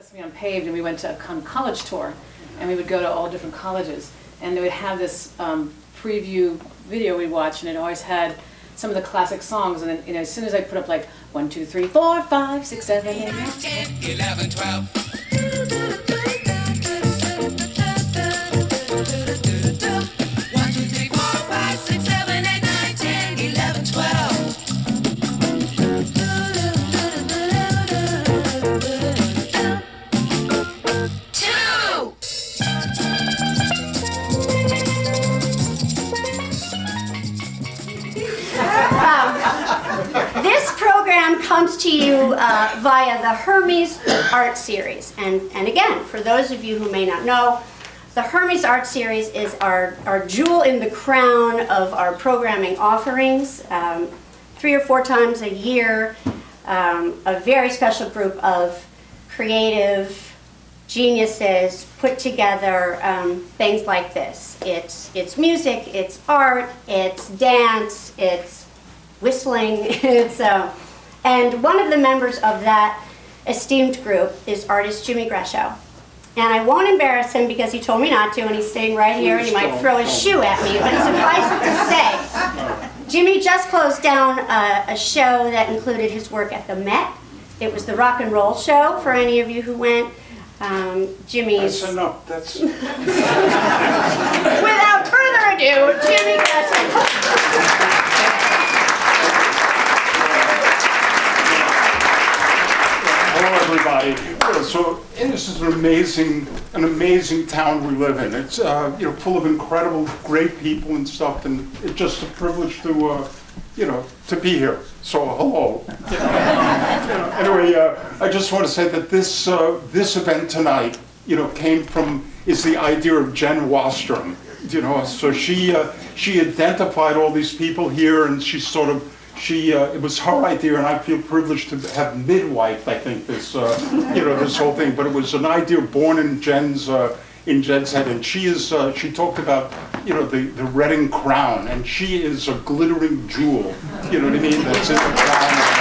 Sesame Unpaved, and we went to a college tour, and we would go to all different colleges, and they would have this preview video we watch, and it always had some of the classic songs, and then, you know, as soon as I put up like 1, 2, 3, 4, 5, 6, 7, 8, 9, 10, 11, 12. 1, 2, 3, 4, 5, 6, 7, 8, 9, 10, 11, 12. This program comes to you via the Hermes Arts Series. And again, for those of you who may not know, the Hermes Arts Series is our jewel in the crown of our programming offerings. 3 or 4 times a year, a very special group of creative geniuses put together things like this. It's music, it's art, it's dance, it's whistling, and one of the members of that esteemed group is artist Jimmy Gresham. And I won't embarrass him because he told me not to, and he's staying right here, and he might throw his shoe at me, but suffice it to say, Jimmy just closed down a show that included his work at the Met. It was the rock and roll show, for any of you who went. Jimmy's... That's enough, that's... Without further ado, Jimmy Gresham. Hello, everybody. So this is an amazing town we live in. It's full of incredible, great people and stuff, and it's just a privilege to to be here. So hello. Anyway, I just want to say that this event tonight, is the idea of Jen Wastrom. So she identified all these people here, and it was her idea, and I feel privileged to have midwifed, I think, this this whole thing. But it was an idea born in Jen's head, and she talked about the Reading crown, and she is a glittering jewel. You know what I mean? That's in the crown.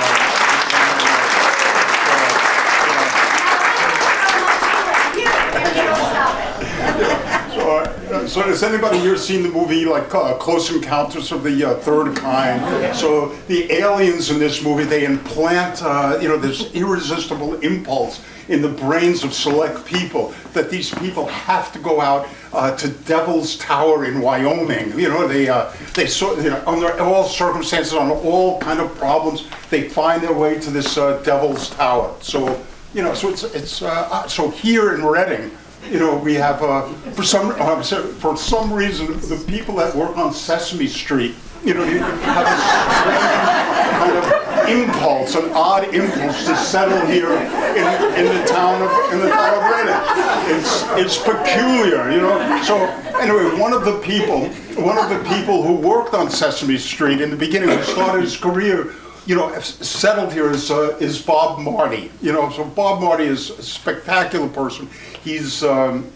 So has anybody here seen the movie like Close Encounters of the Third Kind? So the aliens in this movie, they implant this irresistible impulse in the brains of select people that these people have to go out to Devil's Tower in Wyoming. Under all circumstances, on all kind of problems, they find their way to this Devil's Tower. So so here in Reading, we have for some reason the people that work on Sesame Street, have a kind of impulse, an odd impulse to settle here in the town of Reading. It's peculiar, So anyway, one of the people who worked on Sesame Street in the beginning, who started his career, settled here is Bob Marty. So Bob Marty is a spectacular person. He's an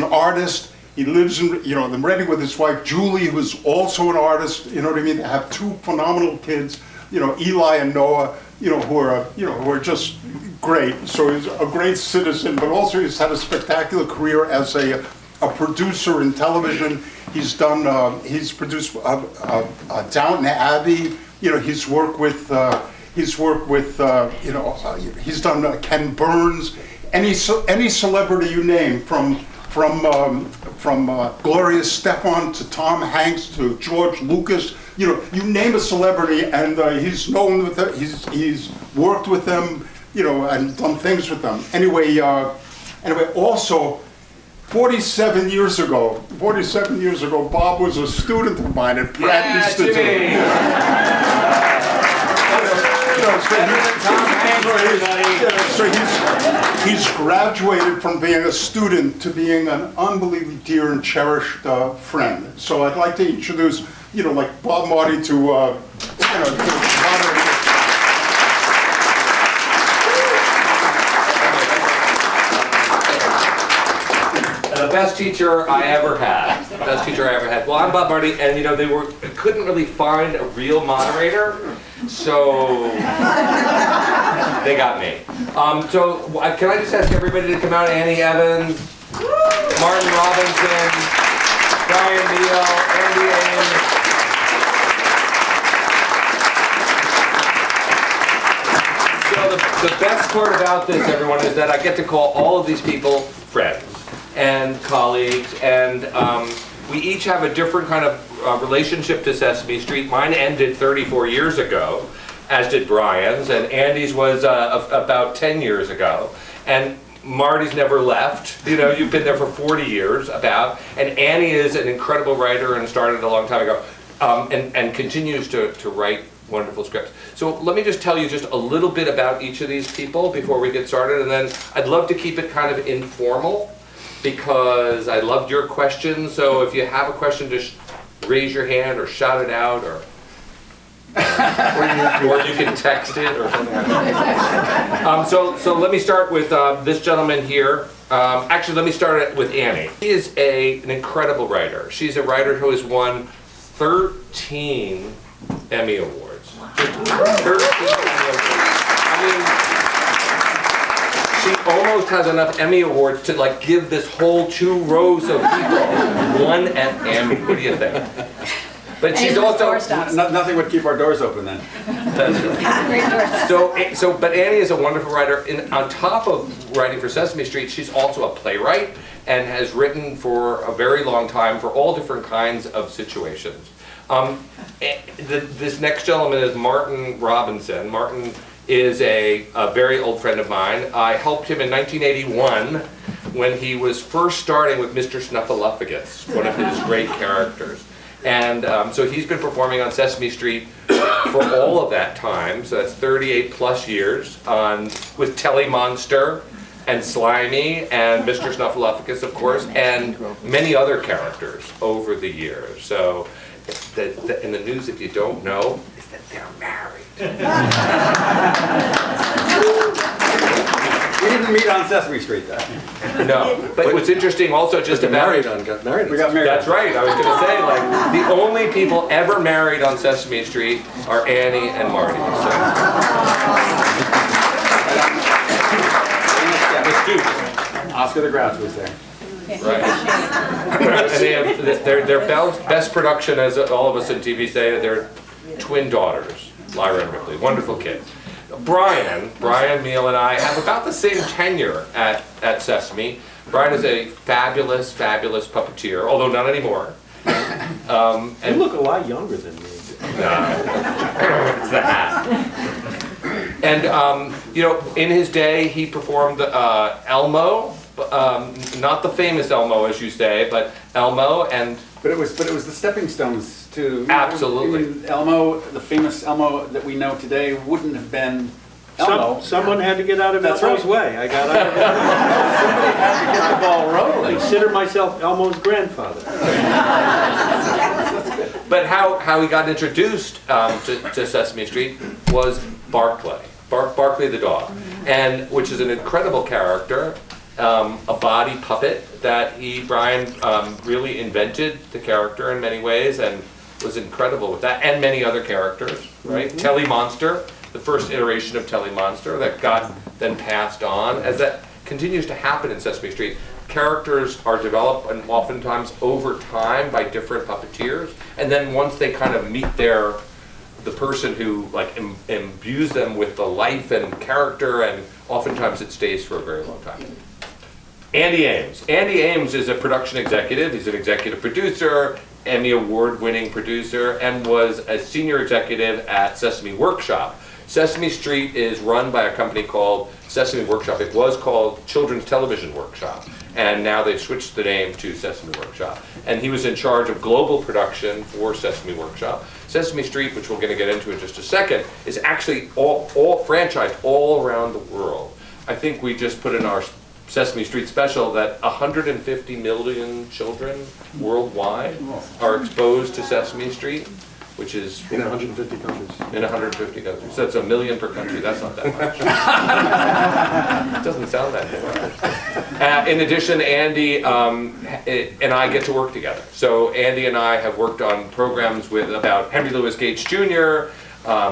artist. He lives in Reading with his wife Julie, who's also an artist. You know what I mean? They have 2 phenomenal kids. Eli and Noah. Who are just great. So he's a great citizen, but also he's had a spectacular career as a producer in television. He's produced Downton Abbey. He's worked with he's done Ken Burns, any celebrity you name, from Gloria Estefan to Tom Hanks to George Lucas. You name a celebrity, and he's known with it. He's worked with them, and done things with them. Anyway, also. 47 years ago, Bob was a student of mine at Pratt Institute. So he's graduated from being a student to being an unbelievably dear and cherished friend. So I'd like to introduce, like Bob Marty to moderator. The best teacher I ever had. Well, I'm Bob Marty, and they couldn't really find a real moderator, so They got me. So can I just ask everybody to come out? Annie Evans, Martin Robinson, Brian Meehl, Andy Ames. So the best part about this, everyone, is that I get to call all of these people friends and colleagues, and we each have a different kind of relationship to Sesame Street. Mine ended 34 years ago, as did Brian's, and Andy's was about 10 years ago. And Marty's never left. You know, you've been there for 40 years, about. And Annie is an incredible writer and started a long time ago, and continues to write wonderful scripts. So let me just tell you just a little bit about each of these people before we get started, and then I'd love to keep it kind of informal, because I loved your questions. So if you have a question, just raise your hand or shout it out, or you can text it or something like that. So let me start with this gentleman here. Actually, let me start with Annie. She is an incredible writer. She's a writer who has won 13 Emmy Awards. 13 Emmy Awards. I mean, she almost has enough Emmy Awards to like give this whole 2 rows of people one Emmy. What do you think? But she's also nothing would keep our doors open then. But Annie is a wonderful writer. On top of writing for Sesame Street, she's also a playwright and has written for a very long time for all different kinds of situations. This next gentleman is Martin Robinson. Martin is a very old friend of mine. I helped him in 1981 when he was first starting with Mr. Snuffleupagus, one of his great characters. And so he's been performing on Sesame Street for all of that time, so that's 38 plus years, with Telly Monster and Slimy and Mr. Snuffleupagus, of course, and many other characters over the years. So in the news, if you don't know, is that they're married. We didn't meet on Sesame Street, though. No, but what's interesting also just about... got married. We got married. That's right, I was going to say, like, the only people ever married on Sesame Street are Annie and Marty. So. The Stoops. Oscar the Grouch was there. Right. And they have their best production, as all of us in TV say, they're twin daughters, Lyra and Ripley. Wonderful kids. Brian Meehl and I have about the same tenure at Sesame. Brian is a fabulous puppeteer, although not anymore. You look a lot younger than me. It's the hat. And you know, in his day, he performed Elmo, not the famous Elmo, as you say, but Elmo, and. But it was the stepping stones to absolutely. Elmo, the famous Elmo that we know today, wouldn't have been Elmo. Someone had to get out of Elmo's way. I got out of it. Somebody had to get the ball rolling. I consider myself Elmo's grandfather. But how he got introduced to Sesame Street was Barkley the Dog, and which is an incredible character. A body puppet that Brian really invented the character in many ways and was incredible with that, and many other characters, right? Telly Monster, the first iteration of Telly Monster that got then passed on. As that continues to happen in Sesame Street, characters are developed and oftentimes over time by different puppeteers, and then once they kind of meet the person who like imbues them with the life and character, and oftentimes it stays for a very long time. Andy Ames. Andy Ames is a production executive. He's an executive producer, Emmy Award-winning producer, and was a senior executive at Sesame Workshop. Sesame Street is run by a company called Sesame Workshop. It was called Children's Television Workshop, and now they've switched the name to Sesame Workshop. And he was in charge of global production for Sesame Workshop. Sesame Street, which we're going to get into in just a second, is actually all franchised all around the world. I think we just put in our Sesame Street special that 150 million children worldwide are exposed to Sesame Street, which is in 150 countries. In 150 countries. So it's 1 million per country. That's not that much. It doesn't sound that much. In addition, Andy and I get to work together. So Andy and I have worked on programs about Henry Louis Gates Jr.,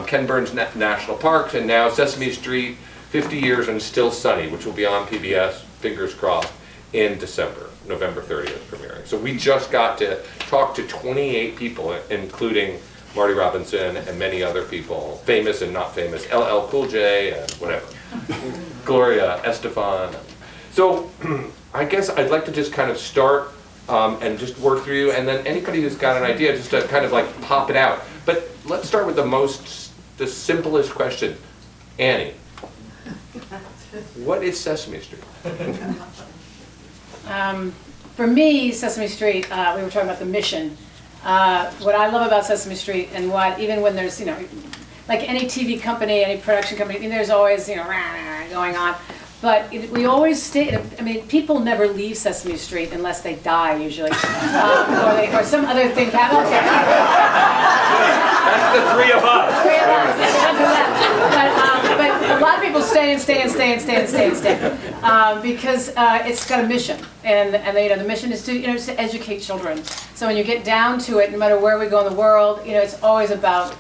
Ken Burns National Parks, and now Sesame Street 50 Years and Still Sunny, which will be on PBS, fingers crossed, in December, November 30th premiering. So we just got to talk to 28 people, including Marty Robinson and many other people, famous and not famous, LL Cool J and whatever, Gloria Estefan. So I guess I'd like to just kind of start and just work through you, and then anybody who's got an idea, just to kind of like pop it out. But let's start with the simplest question. Annie, what is Sesame Street? For me, Sesame Street, we were talking about the mission. What I love about Sesame Street, and what, even when there's, like any TV company, any production company, I mean, there's always, going on. But we always stay, I mean, people never leave Sesame Street unless they die, usually. Or some other thing happens. That's the three of us. But a lot of people stay and stay and stay and stay and stay and stay. Because it's got a mission. And the mission is to, just to educate children. So when you get down to it, no matter where we go in the world, it's always about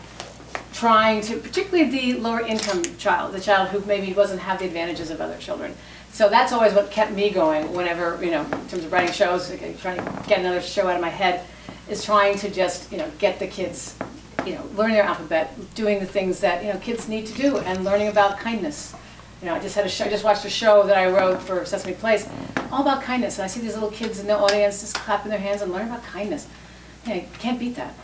trying to, particularly the lower income child, the child who maybe doesn't have the advantages of other children. So that's always what kept me going whenever, in terms of writing shows, trying to get another show out of my head, is trying to just, get the kids, learning their alphabet, doing the things that, kids need to do, and learning about kindness. I just watched a show that I wrote for Sesame Place, all about kindness, and I see these little kids in the audience just clapping their hands and learning about kindness. You can't beat that.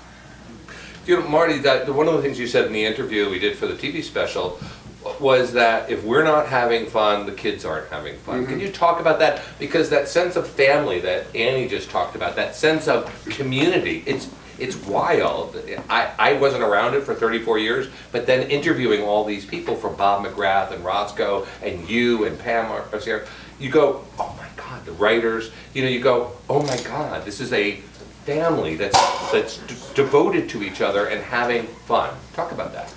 Marty, one of the things you said in the interview we did for the TV special was that if we're not having fun, the kids aren't having fun. Mm-hmm. Can you talk about that? Because that sense of family that Annie just talked about, that sense of community, it's wild. I wasn't around it for 34 years, but then interviewing all these people from Bob McGrath and Roscoe and you and Pam was here, you go, oh my God, the writers, you go, oh my God, this is a family that's devoted to each other and having fun. Talk about that.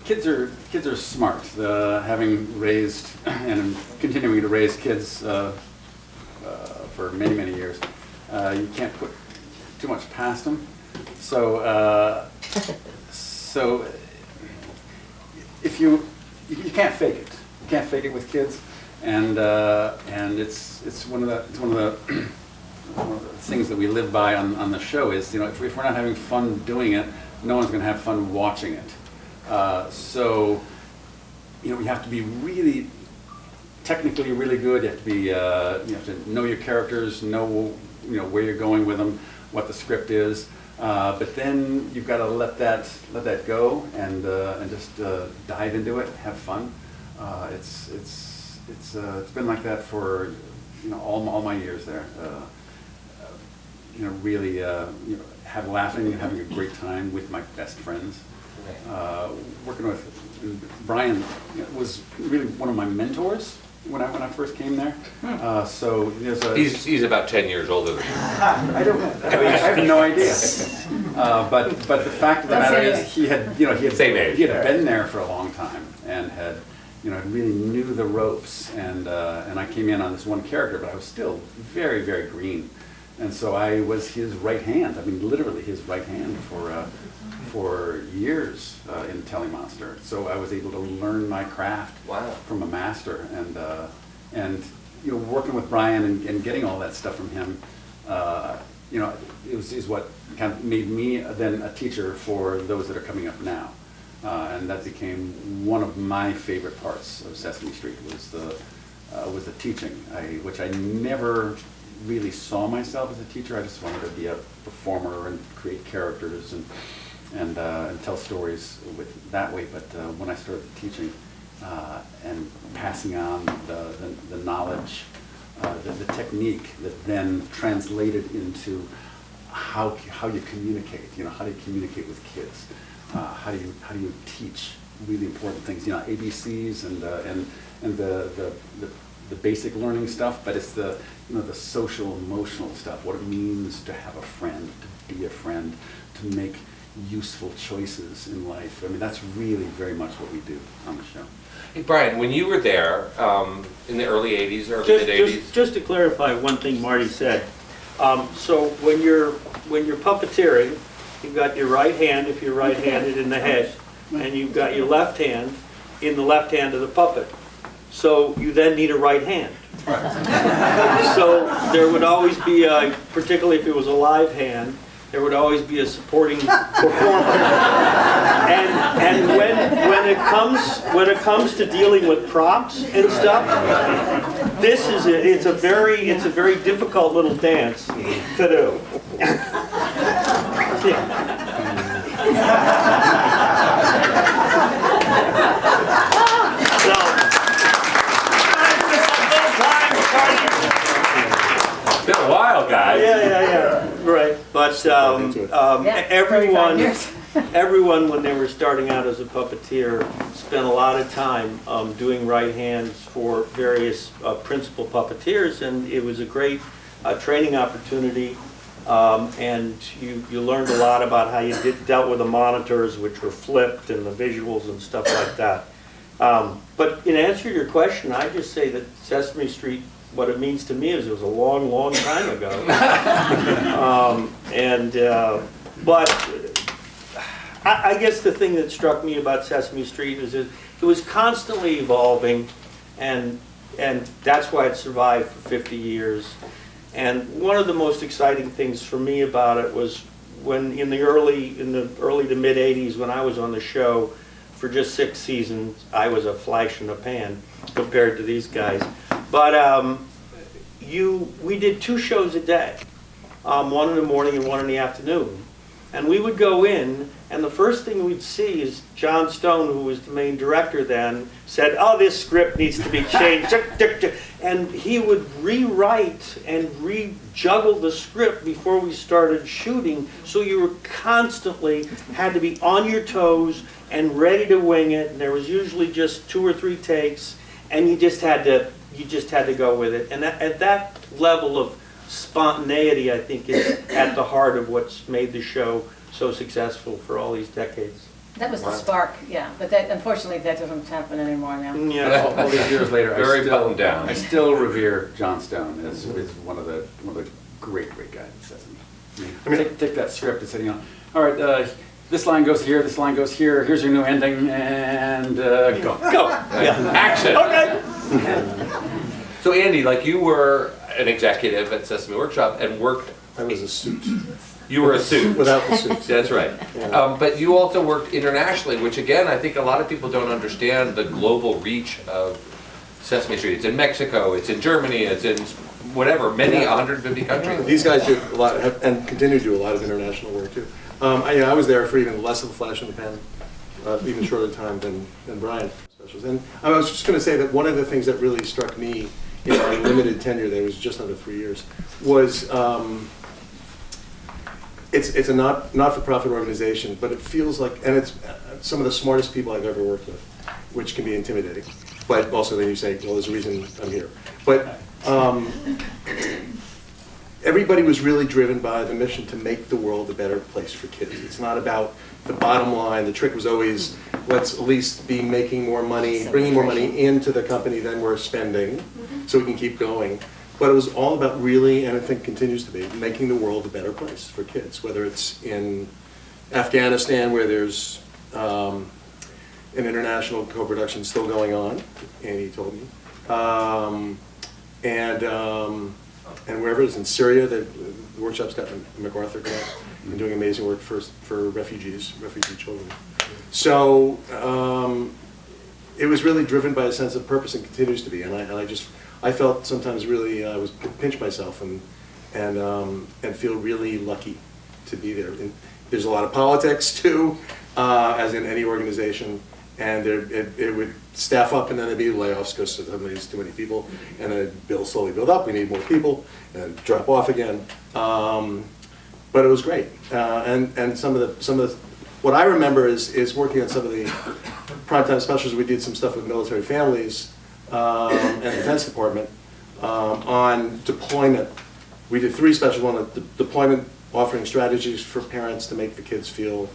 Kids are smart. Having raised and continuing to raise kids for many years, you can't put too much past them. So if you can't fake it. You can't fake it with kids, and it's one of the things that we live by on the show is, if we're not having fun doing it, no one's going to have fun watching it. So, you have to be really, technically really good. You have to be, you have to know your characters, know, where you're going with them, what the script is. But then you've got to let that go and just dive into it, have fun. It's been like that for all my years there. Really having a great time with my best friends. Working with Brian was really one of my mentors when I first came there. So there's he's about 10 years older than you. I have no idea. But the fact of the matter is he had been there for a long time and had really knew the ropes, and I came in on this one character, but I was still very, very green. And so I was his right hand. I mean, literally his right hand for years in Telly Monster. So I was able to learn my craft from a master, and working with Brian and getting all that stuff from him, is what kind of made me then a teacher for those that are coming up now, and that became one of my favorite parts of Sesame Street was the teaching, which I never really saw myself as a teacher. I just wanted to be a performer and create characters and tell stories that way. But when I started teaching and passing on the knowledge, the technique that then translated into how you communicate. How do you communicate with kids? How do you teach really important things? ABCs and the basic learning stuff, but it's the social emotional stuff, what it means to have a friend, to be a friend, to make useful choices in life. I mean, that's really very much what we do on the show. Hey Brian, when you were there in the early 80s, early mid-80s. Just to clarify one thing Marty said. So when you're puppeteering, you've got your right hand, if you're right-handed, in the head, and you've got your left hand, in the left hand of the puppet. So you then need a right hand. So there would always be a, particularly if it was a live hand, there would always be a supporting performer. And when it comes to dealing with props and stuff, it's a very difficult little dance to do. It's been a while, guys. Yeah, right. But everyone, when they were starting out as a puppeteer, spent a lot of time doing right hands for various principal puppeteers, and it was a great training opportunity. And you learned a lot about how you dealt with the monitors, which were flipped, and the visuals and stuff like that. But in answer to your question, I just say that Sesame Street, what it means to me is it was a long, long time ago. But I guess the thing that struck me about Sesame Street is it was constantly evolving, and that's why it survived for 50 years. And one of the most exciting things for me about it was when in the early to mid 80s, when I was on the show for just 6 seasons, I was a flash in the pan compared to these guys. But we did 2 shows a day, one in the morning and one in the afternoon. And we would go in, and the first thing we'd see is John Stone, who was the main director then, said, "Oh, this script needs to be changed." And he would rewrite and rejuggle the script before we started shooting, so you were constantly had to be on your toes and ready to wing it. And there was usually just 2 or 3 takes, and you just had to go with it. And at that level of spontaneity, I think, is at the heart of what's made the show so successful for all these decades. That was the spark, yeah. But that, unfortunately, that doesn't happen anymore now. Yeah. All these years later, Very buttoned down. I still revere John Stone as one of the great guys at Sesame. I mean, take that script and say, all right, this line goes here, this line goes here. Here's your new ending, and go. Yeah. Action. Okay. So Andy, like you were an executive at Sesame Workshop and worked. I was a suit. You were a suit. Without the suit. That's right. Yeah. But you also worked internationally, which again, I think a lot of people don't understand the global reach of Sesame Street. It's in Mexico, it's in Germany, it's in whatever, many 150 countries. These guys do a lot, and continue to do a lot of international work too. I was there for even less of a flash in the pan, even shorter time than Brian specials. And I was just going to say that one of the things that really struck me in our limited tenure there, was just under 3 years, was it's a not-for-profit organization, but it feels like, and it's some of the smartest people I've ever worked with, which can be intimidating. But also then you say, well, there's a reason I'm here. But everybody was really driven by the mission to make the world a better place for kids. It's not about the bottom line. The trick was always, let's at least be making more money, bringing more money into the company than we're spending, so we can keep going. But it was all about really, and I think continues to be, making the world a better place for kids, whether it's in Afghanistan, where there's an international co-production still going on, Annie told me, and wherever it is in Syria, the workshop's got a MacArthur grant and doing amazing work for refugee children. So it was really driven by a sense of purpose and continues to be, and I felt sometimes really I was pinch myself and feel really lucky to be there. And there's a lot of politics too, as in any organization, and it would staff up and then there'd be layoffs because there's too many people, and then it'd slowly build up. We need more people, and drop off again. But it was great, and some of the what I remember is working on some of the primetime specials. We did some stuff with military families. And the Defense Department on deployment. We did 3 specials. One on deployment, offering strategies for parents to make the kids feel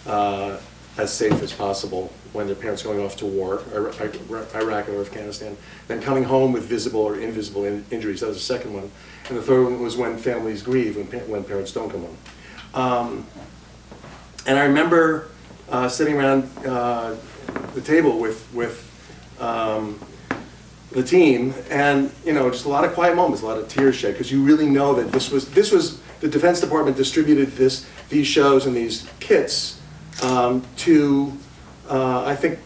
as safe as possible when their parents are going off to war, Iraq or Afghanistan. Then coming home with visible or invisible injuries. That was the second one. And the third one was when families grieve, when parents don't come home. And I remember sitting around the table with the team, and just a lot of quiet moments, a lot of tears shed, because you really know that this was the Defense Department distributed these shows and these kits to I think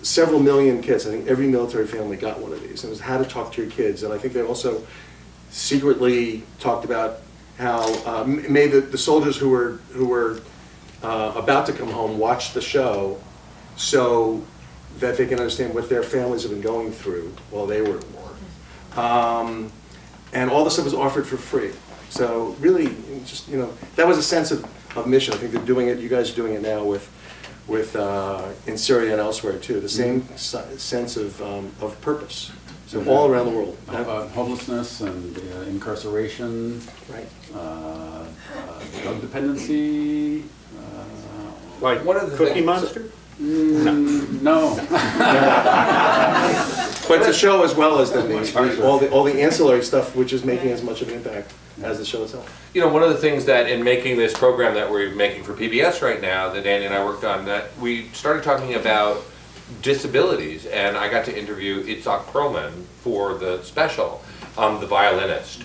several million kids. I think every military family got one of these. It was how to talk to your kids, and I think they also secretly talked about how made the soldiers who were about to come home watch the show so that they can understand what their families have been going through while they were at war. And all this stuff was offered for free. So really, just that was a sense of mission. I think they're doing it. You guys are doing it now with in Syria and elsewhere too. The same sense of purpose. So all around the world. About homelessness and incarceration, Right. Drug dependency. Like One of the Cookie things- Monster? No. But it's a show as well as all the ancillary stuff, which is making as much of an impact as the show itself. One of the things that in making this program that we're making for PBS right now, that Danny and I worked on, that we started talking about disabilities, and I got to interview Itzhak Perlman for the special, the violinist,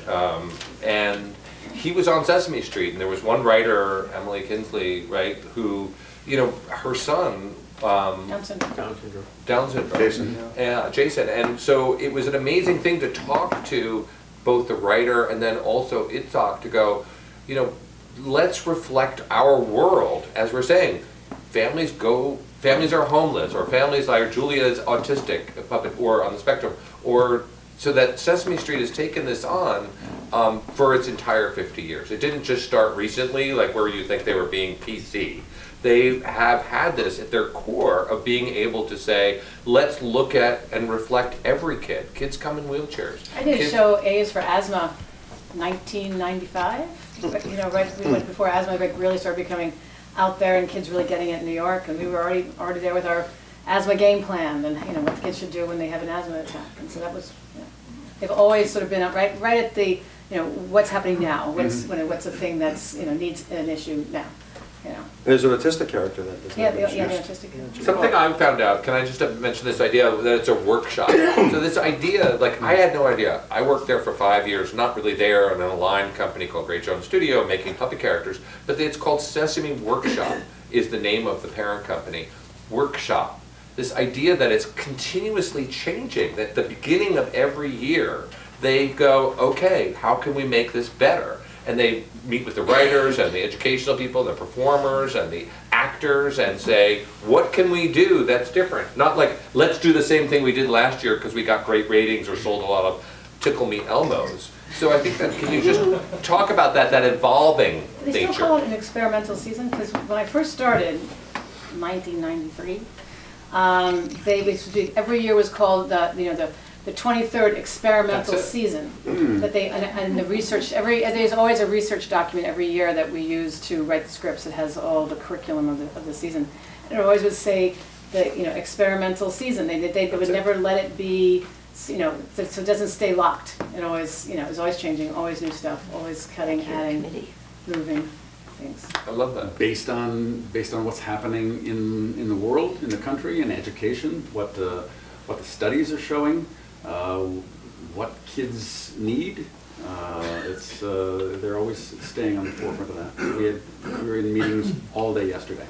and he was on Sesame Street, and there was one writer, Emily Kinsley, right, who, her son, Down syndrome. Down syndrome. Jason. Yeah, Jason. And so it was an amazing thing to talk to both the writer and then also Itzhak to go, let's reflect our world. As we're saying, families are homeless, or families like Julia is autistic, a puppet, or on the spectrum, or so that Sesame Street has taken this on for its entire 50 years. It didn't just start recently, like where you think they were being PC. They have had this at their core of being able to say, let's look at and reflect every kid. Kids come in wheelchairs. I did a show, A's for Asthma, 1995. Right before asthma really started becoming out there and kids really getting it in New York. And we were already there with our asthma game plan and what the kids should do when they have an asthma attack. And so that was, they've always sort of been right at the, what's happening now. What's a thing that's needs an issue now. There's an autistic character that does Yeah, the autistic. Something I found out, can I just mention this idea that it's a workshop? So this idea, I had no idea. I worked there for 5 years, not really there, in an aligned company called Great Jones Studio, making puppet characters, but it's called Sesame Workshop is the name of the parent company. Workshop. This idea that it's continuously changing, that at the beginning of every year, they go, okay, how can we make this better? And they meet with the writers and the educational people, the performers and the actors, and say, what can we do that's different? Not like, let's do the same thing we did last year because we got great ratings or sold a lot of Tickle Me Elmos. So I think that, can you just talk about that evolving They nature? still call it an experimental season because when I first started, 1993, every year was called the 23rd experimental season. That and the research there's always a research document every year that we use to write the scripts. It has all the curriculum of the season. And it always would say the experimental season. They would never let it be so it doesn't stay locked. It always it's always changing, always new stuff, always cutting, adding, moving things. I love that. Based on what's happening in the world, in the country, in education, what the studies are showing, what kids need. They're always staying on the forefront of that. We were in meetings all day yesterday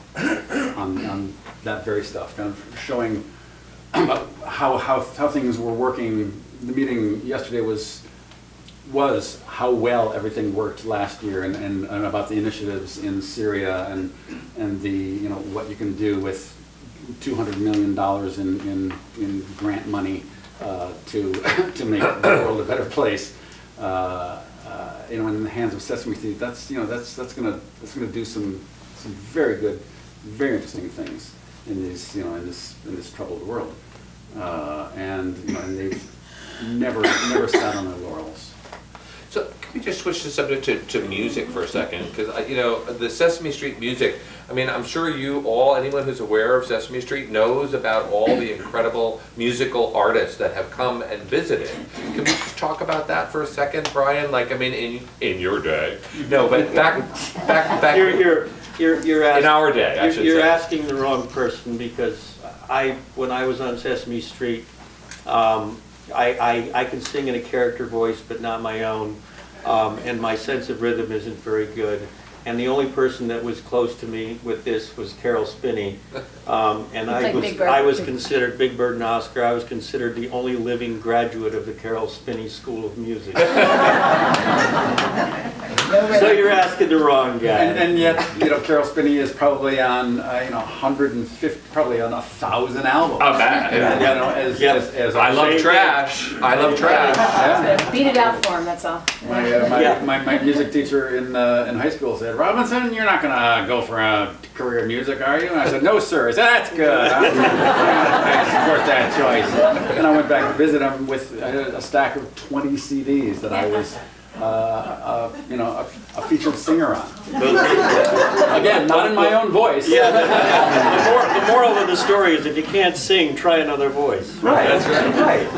on that very stuff, kind of showing how things were working. The meeting yesterday was how well everything worked last year, and about the initiatives in Syria and the what you can do with $200 million in grant money to make the world a better place. In the hands of Sesame Street, that's gonna do some very good, very interesting things in these in this troubled world, and they've never sat on their laurels. So can we just switch the subject to music for a second? Because the Sesame Street music, I'm sure anyone who's aware of Sesame Street knows about all the incredible musical artists that have come and visited. Can we just talk about that for a second, Brian? In your day. No, but back You're asking, in our day, I should you're say. asking the wrong person, because when I was on Sesame Street, I can sing in a character voice, but not my own, and my sense of rhythm isn't very good. And the only person that was close to me with this was Carol Spinney, and I was considered, Big Bird and Oscar, I was considered the only living graduate of the Carol Spinney School of Music. So you're asking the wrong guy. And yet, Carol Spinney is probably on, 150, probably on 1,000 albums. Oh, that, As I love trash. I love trash. Yeah. Beat it out for him, that's all. My music teacher in high school said, "Robinson, you're not gonna go for a career in music, are you?" And I said, "No, sir." He said, "That's good. I support that choice." And I went back to visit him with a stack of 20 CDs that I was, a featured singer on. Again, not in my own voice. Yeah, the moral of the story is if you can't sing, try another voice. Right. That's right.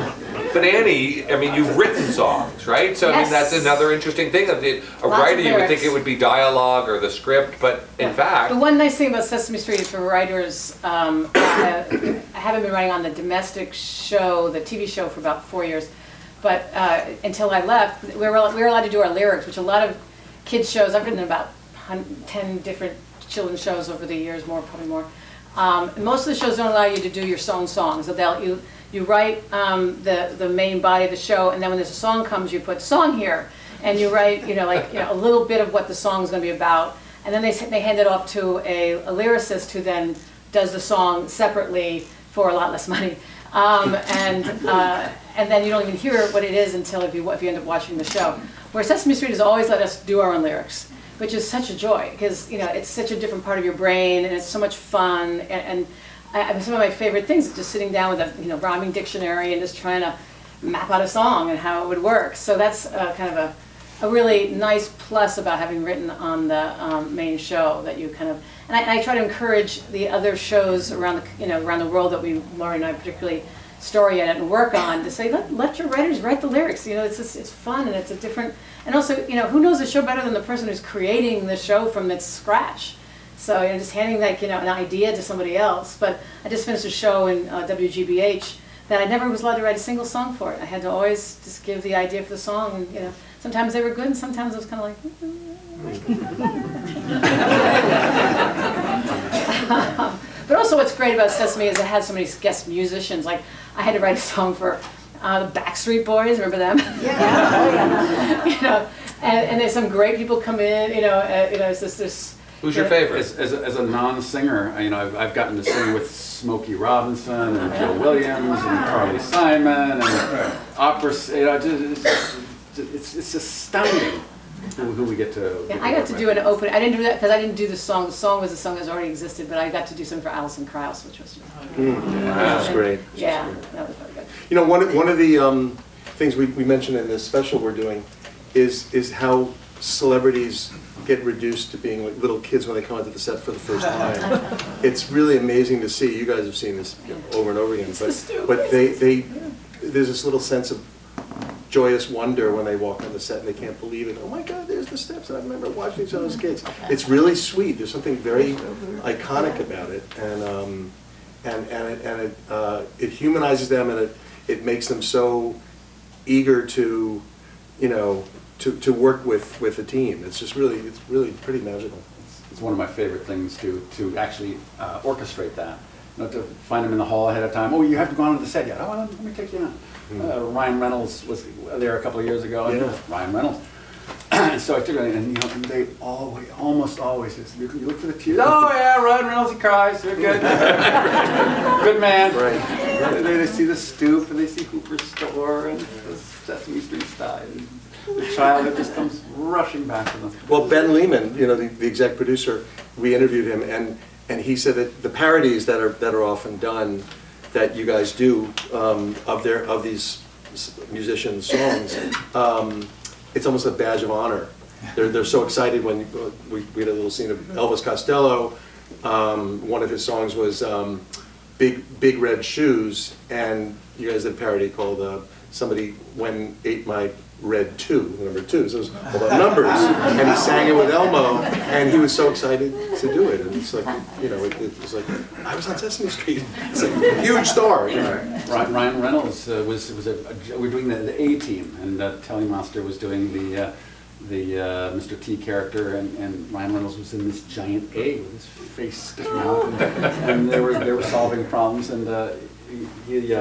But Annie, I mean, you've written songs, right? So I mean, that's another interesting thing. A writer, you would think it would be dialogue or the script, but in fact... The one nice thing about Sesame Street is for writers, I haven't been writing on the domestic show, the TV show, for about 4 years, but until I left, we were allowed to do our lyrics, which a lot of kids shows, I've written about 10 different children's shows over the years, probably more. Most of the shows don't allow you to do your own songs. You write the main body of the show, and then when there's a song comes, you put "song" here, and you write a little bit of what the song's going to be about, and then they hand it off to a lyricist who then does the song separately for a lot less money, and then you don't even hear what it is until if you end up watching the show. Where Sesame Street has always let us do our own lyrics, which is such a joy because it's such a different part of your brain, and it's so much fun and some of my favorite things is just sitting down with a rhyming dictionary and just trying to map out a song and how it would work. So that's kind of a really nice plus about having written on the main show, that you kind of, and I try to encourage the other shows around the world that Marty and I particularly story edit and work on, to say let your writers write the lyrics. It's fun and it's a different, and also who knows the show better than the person who's creating the show from its scratch. So just handing an idea to somebody else. But I just finished a show in WGBH that I never was allowed to write a single song for it. I had to always just give the idea for the song, and sometimes they were good, and sometimes it was kind of like. But also, what's great about Sesame is it had so many guest musicians. Like I had to write a song for the Backstreet Boys. Remember them? Yeah. And there's some great people come in. It's this. Who's your favorite? As a non-singer, I've gotten to sing with Smokey Robinson and Joe Williams and Carly Simon and opera. It's astounding who we get to. Yeah, I got to do an open. I didn't do that because I didn't do the song. The song was a song that already existed, but I got to do something for Alison Krauss, which was. That's great. Yeah, that was very good. One of the things we mentioned in this special we're doing is how celebrities get reduced to being like little kids when they come onto the set for the first time. It's really amazing to see. You guys have seen this over and over again, but there's this little sense of joyous wonder when they walk on the set and they can't believe it. Oh my God, there's the steps. And I remember watching these as kids. It's really sweet. There's something very iconic about it, and it humanizes them, and it makes them so eager to work with a team. It's really pretty magical. It's one of my favorite things to actually orchestrate that. To find them in the hall ahead of time. Oh, you haven't gone on the set yet. Oh, let me take you on. Ryan Reynolds was there a couple of years ago. Yeah. Ryan Reynolds. And so I took it, and they almost always says, you look for the tears. Oh yeah, Ryan Reynolds, he cries. They're good. Good man. Right. They see the stoop, and they see Hooper's store, and the Sesame Street style. The child that just comes rushing back to them. Well, Ben Lehman, the exec producer, we interviewed him, and he said that the parodies that are often done, that you guys do of these musicians' songs, it's almost a badge of honor. They're so excited when we had a little scene of Elvis Costello. One of his songs was Big Red Shoes, and you guys did a parody called somebody when ate my red 2, the number 2. So it was all about numbers, and he sang it with Elmo, and he was so excited to do it. And it's like, you know, it was like, I was on Sesame Street. It's like a huge star. You know? Ryan Reynolds we were doing the A team, and Telly Monster was doing the Mr. T character, and Ryan Reynolds was in this giant A with his face sticking out, and they were solving problems, and he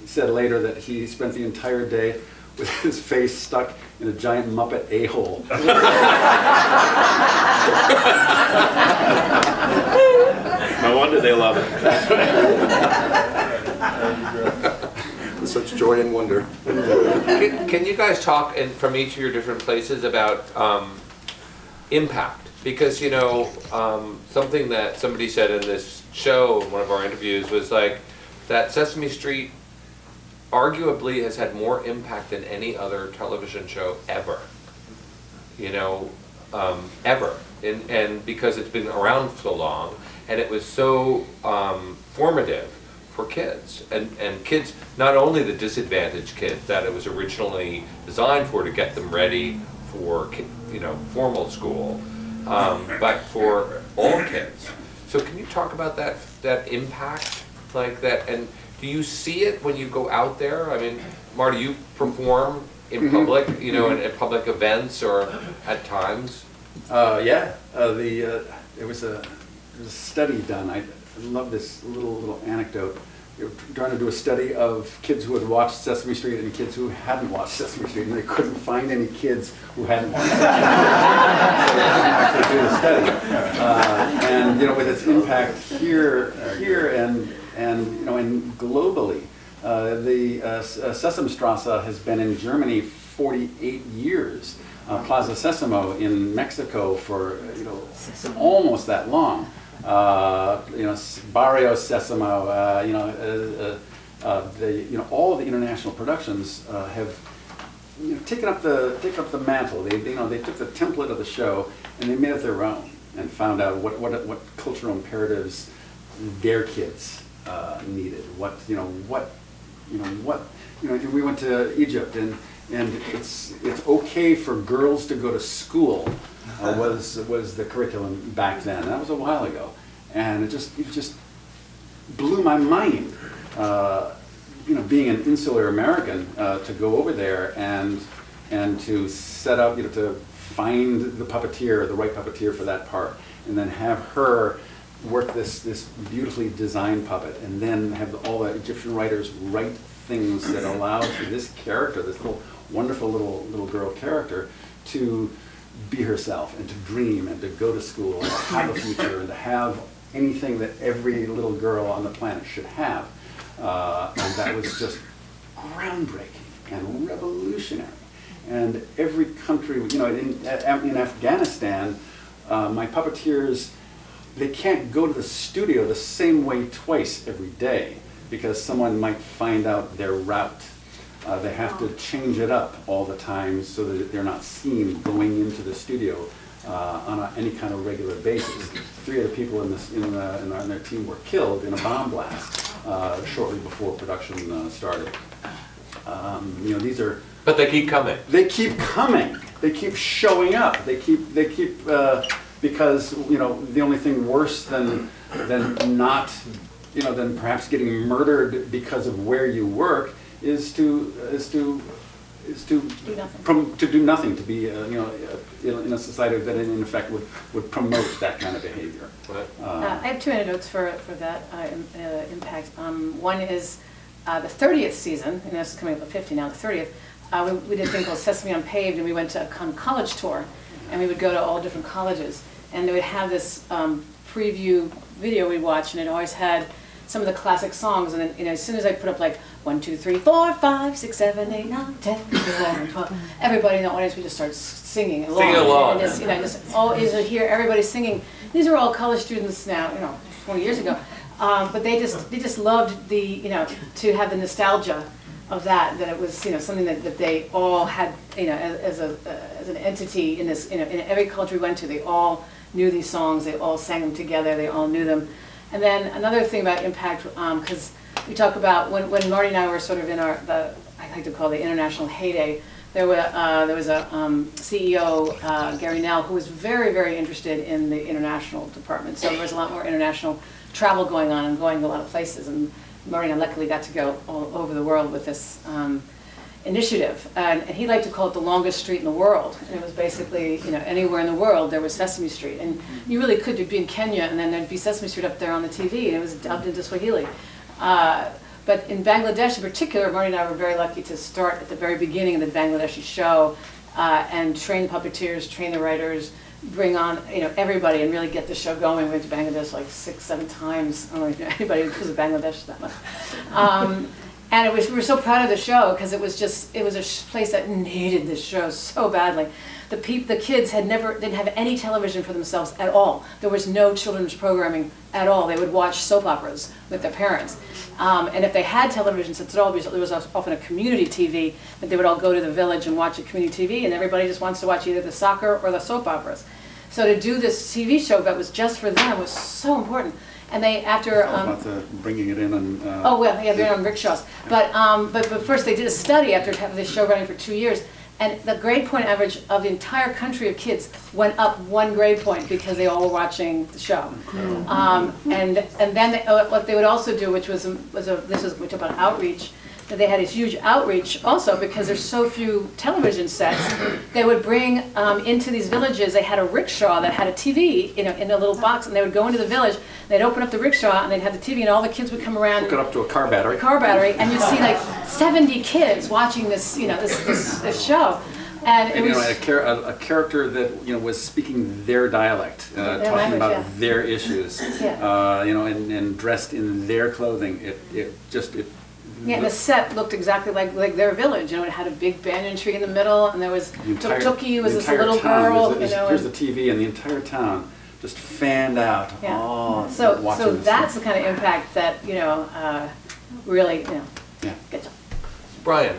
said later that he spent the entire day with his face stuck in a giant Muppet a-hole. No wonder they love it. With such joy and wonder. Can you guys talk from each of your different places about impact? Because, you know, something that somebody said in this show, in one of our interviews, was like that Sesame Street arguably has had more impact than any other television show ever. You know, ever. And because it's been around so long, and it was so formative for kids. And kids, not only the disadvantaged kids that it was originally designed for, to get them ready for, you know, formal school, but for all kids. So can you talk about that impact, like that, and do you see it when you go out there? I mean, Marty, you perform in public, you know, at public events or at times? Yeah, there was a study done. I love this little anecdote. They were trying to do a study of kids who had watched Sesame Street and kids who hadn't watched Sesame Street, and they couldn't find any kids who hadn't watched Sesame Street. So they couldn't actually do the study. And you know, with its impact here and you know, and globally, the Sesamstrasse has been in Germany 48 years. Plaza Sésamo in Mexico for, you know, almost that long. You know, Barrio Sésamo, you know, all the international productions have, you know, taken up the mantle. They took the template of the show and they made it their own and found out what cultural imperatives their kids needed. We went to Egypt, and it's okay for girls to go to school was the curriculum back then. That was a while ago, and it just blew my mind. Being an insular American, to go over there and to set up, to find the puppeteer, the right puppeteer for that part, and then have her work this beautifully designed puppet, and then have all the Egyptian writers write things that allowed for this character, this wonderful little girl character, to be herself and to dream and to go to school and to have a future and to have anything that every little girl on the planet should have. And that was just groundbreaking and revolutionary. And every country, in Afghanistan, my puppeteers, they can't go to the studio the same way twice every day because someone might find out their route. They have to change it up all the time so that they're not seen going into the studio on any kind of regular basis. 3 of the people in their team were killed in a bomb blast shortly before production started. These are. But they keep coming. They keep coming. They keep showing up. They keep because the only thing worse than not than perhaps getting murdered because of where you work is to do nothing, to be in a society that in effect would promote that kind of behavior. I have 2 anecdotes for that impact. One is the 30th season, and this is coming up at 50 now, the 30th, we did a thing called Sesame Unpaved, and we went to a college tour, and we would go to all different colleges, and they would have this preview video we'd watch, and it always had some of the classic songs, and then as soon as I put up like 1, 2, 3, 4, 5, 6, 7, 8, 9, 10, 11, 12, everybody in the audience would just start singing along. Singing along. And just always would hear everybody singing. These are all college students now, 20 years ago, but they just loved to have the nostalgia of that it was something that they all had as an entity in this in every culture we went to. They all knew these songs, they all sang them together, they all knew them. And then another thing about impact, because we talk about when Marty and I were sort of in I like to call the international heyday. There was a CEO, Gary Nell, who was very, very interested in the international department. So there was a lot more international travel going on and going to a lot of places. And Marty and I luckily got to go all over the world with this initiative. And he liked to call it the longest street in the world. And it was basically, anywhere in the world there was Sesame Street. And you really could, you'd be in Kenya and then there'd be Sesame Street up there on the TV, and it was dubbed into Swahili. But in Bangladesh in particular, Marty and I were very lucky to start at the very beginning of the Bangladeshi show and train the puppeteers, train the writers, bring on everybody and really get the show going. We went to Bangladesh like 6, 7 times. I don't know if anybody goes to Bangladesh that much. And we were so proud of the show because it was a place that needed this show so badly. The kids didn't have any television for themselves at all. There was no children's programming at all. They would watch soap operas with their parents. And if they had television sets at all, there was often a community TV, that they would all go to the village and watch a community TV, and everybody just wants to watch either the soccer or the soap operas. So to do this TV show that was just for them was so important. And they, after... about bringing it in on... oh, well, yeah, they're on rickshaws. But first they did a study after having this show running for 2 years, and the grade point average of the entire country of kids went up 1 grade point because they all were watching the show. And then what they would also do, which we talked about outreach, that they had this huge outreach also because there's so few television sets. They would bring into these villages, they had a rickshaw that had a TV in a little box, and they would go into the village, they'd open up the rickshaw and they'd have the TV, and all the kids would come around. Hook it up to a car battery. And you'd see like 70 kids watching this, this show. And a character that was speaking their dialect, talking about their issues, and dressed in their clothing. Yeah, and the set looked exactly like their village. It had a big banyan tree in the middle, and there was Tuk-Tuki was this little girl. Here's the TV, and the entire town just fanned out. Yeah. Oh, so that's the kind of impact that really good job. Brian,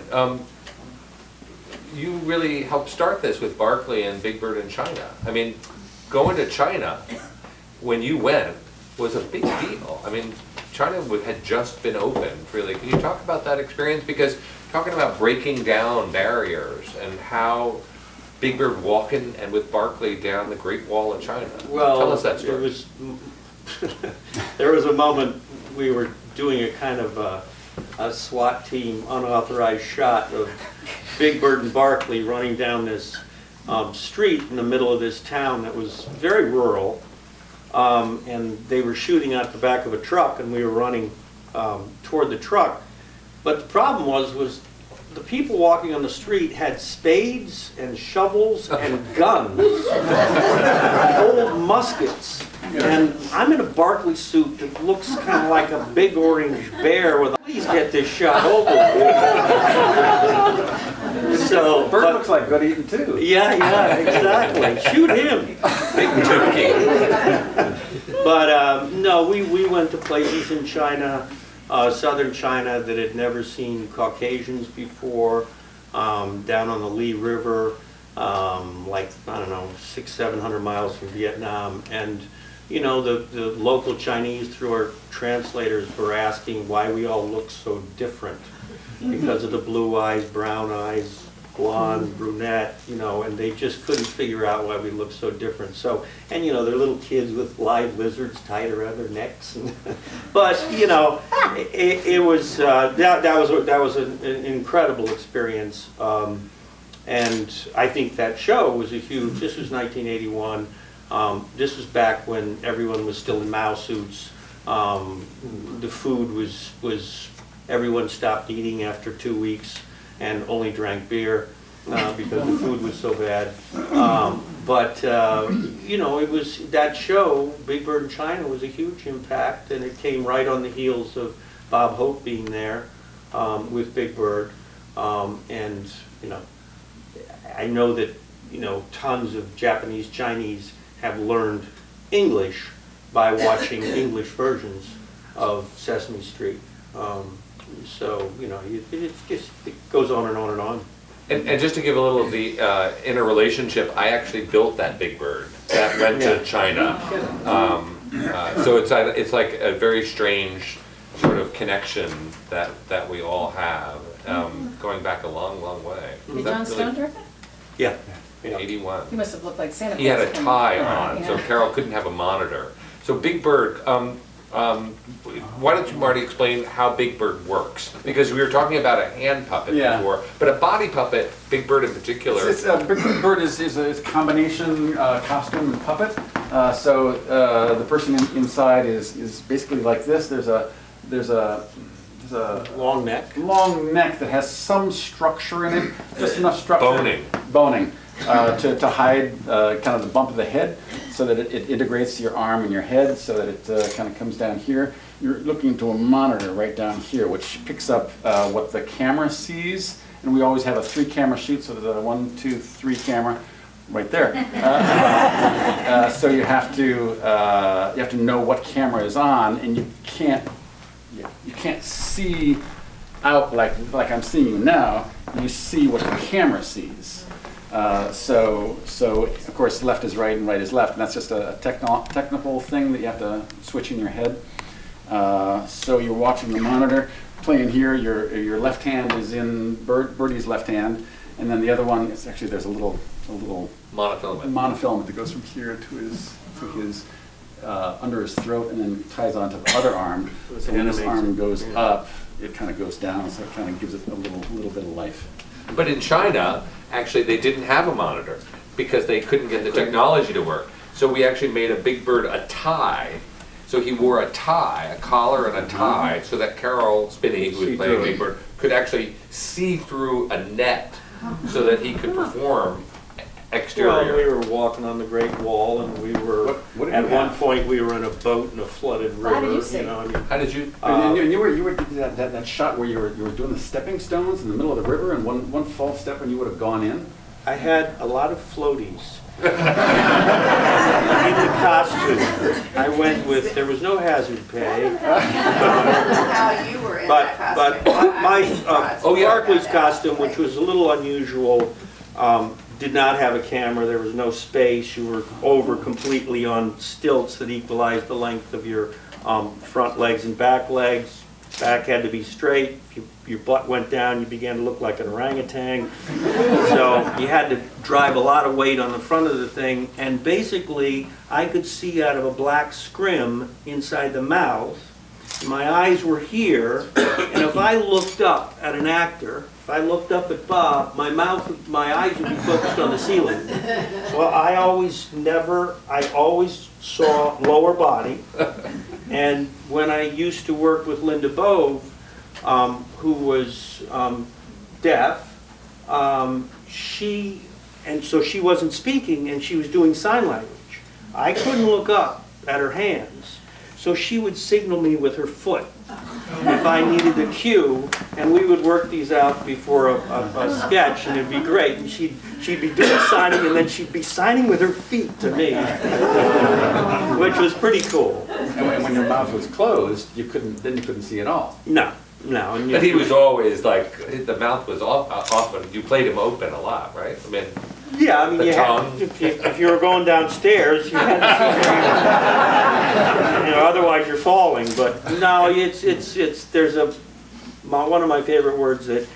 you really helped start this with Barkley and Big Bird in China. I mean, going to China when you went was a big deal. I mean, China had just been opened, really. Can you talk about that experience? Because talking about breaking down barriers and how Big Bird walking and with Barkley down the Great Wall of China. Well, tell us that story. There was a moment we were doing a kind of a SWAT team unauthorized shot of Big Bird and Barkley running down this street in the middle of this town that was very rural. And they were shooting out the back of a truck, and we were running toward the truck. But the problem was the people walking on the street had spades and shovels and guns, old muskets. And I'm in a Barkley suit that looks kind of like a big orange bear with a, please get this shot over. So Bert looks like good eating too. Yeah, exactly. Shoot him. Big turkey. But no, we went to places in China, southern China, that had never seen Caucasians before, down on the Li River, like, I don't know, 600-700 miles from Vietnam. And the local Chinese, through our translators, were asking why we all look so different because of the blue eyes, brown eyes, blonde, brunette, and they just couldn't figure out why we looked so different. So, and they're little kids with live lizards tied around their necks. But it was that was an incredible experience, and I think that show was a huge. This was 1981. This was back when everyone was still in Mao suits. The food was everyone stopped eating after 2 weeks and only drank beer because the food was so bad. But it was that show, Big Bird in China, was a huge impact, and it came right on the heels of Bob Hope being there with Big Bird. And I know that tons of Japanese, Chinese have learned English by watching English versions of Sesame Street. So, it goes on and on and on. And just to give a little of the interrelationship, I actually built that Big Bird that went to China. So it's like a very strange sort of connection that we all have going back a long, long way. Did John Stone direct it? Yeah. In 81. He must have looked like Santa Claus. He had a tie Yeah. on, so Carol couldn't have a monitor. So Big Bird, why don't you, Marty, explain how Big Bird works? Because we were talking about a hand puppet Yeah. before, but a body puppet, Big Bird in particular. Big Bird is a combination costume and puppet. So the person inside is basically like this. There's a Long neck. long neck that has some structure in it, just enough structure. Boning. To hide kind of the bump of the head, so that it integrates your arm and your head, so that it kind of comes down here. You're looking to a monitor right down here, which picks up what the camera sees. And we always have a 3-camera shoot, so there's a 1, 2, 3 camera right there. So you have to know what camera is on, and you can't see out like I'm seeing you now. You see what the camera sees. So of course left is right and right is left, and that's just a technical thing that you have to switch in your head. So you're watching the monitor, playing here, your left hand is in Birdie's left hand, and then the other one is actually, there's a little monofilament that goes from here to his under his throat, and then ties onto the other arm. So when his arm goes up, it kind of goes down, so it kind of gives it a little bit of life. But in China, actually, they didn't have a monitor because they couldn't get the technology to work. So we actually made a Big Bird a tie. So he wore a tie, a collar and a tie, so that Carol Spinney, who was playing Big Bird, could actually see through a net so that he could perform exterior. Well, we were walking on the Great Wall, and we were, what did at you one have? point, we were in a boat in a flooded river. How did you see? know, I mean, How did you? And you were that shot where you were doing the stepping stones in the middle of the river, and one false step and you would have gone in. I had a lot of floaties. In the costume, I went with, there was no hazard pay. How you were in that But costume. my Barkley's costume, which was a little unusual, did not have a camera. There was no space. You were over completely on stilts that equalized the length of your front legs and back legs. Back had to be straight. If your butt went down, you began to look like an orangutan. So you had to drive a lot of weight on the front of the thing. And basically, I could see out of a black scrim inside the mouth. My eyes were here, and if I looked up at an actor, if I looked up at Bob, my eyes would be focused on the ceiling. Well, I always saw lower body. And when I used to work with Linda Bove, who was deaf, so she wasn't speaking, and she was doing sign language. I couldn't look up at her hands, so she would signal me with her foot if I needed a cue, and we would work these out before a sketch, and it'd be great. And she'd be doing signing, and then she'd be signing with her feet to me, which was pretty cool. And when your mouth was closed, you couldn't see at all. No. And But he was always like, the mouth was often, you played him open a lot, right? I mean, yeah, I mean, the you tongue. if you were going downstairs, you had to, otherwise you're falling. But no, there's one of my favorite words that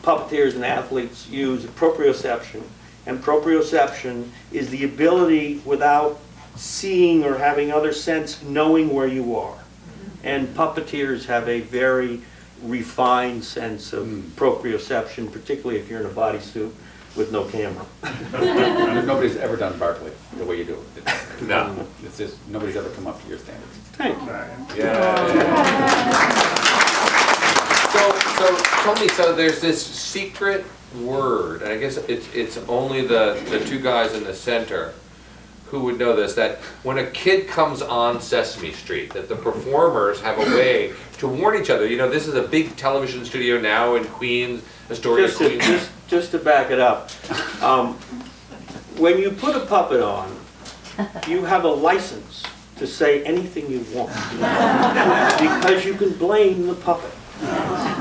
puppeteers and athletes use, proprioception. And proprioception is the ability, without seeing or having other sense, knowing where you are. And puppeteers have a very refined sense of proprioception, particularly if you're in a bodysuit with no camera. Nobody's ever done Barkley the way you do it. No. It's just, nobody's ever come up to your standards. Thank you. So tell me, so there's this secret word, and I guess it's only the two guys in the center who would know this, that when a kid comes on Sesame Street, that the performers have a way to warn each other. You know, this is a big television studio now in Queens, Astoria, Queens. Just to back it up, when you put a puppet on, you have a license to say anything you want because you can blame the puppet.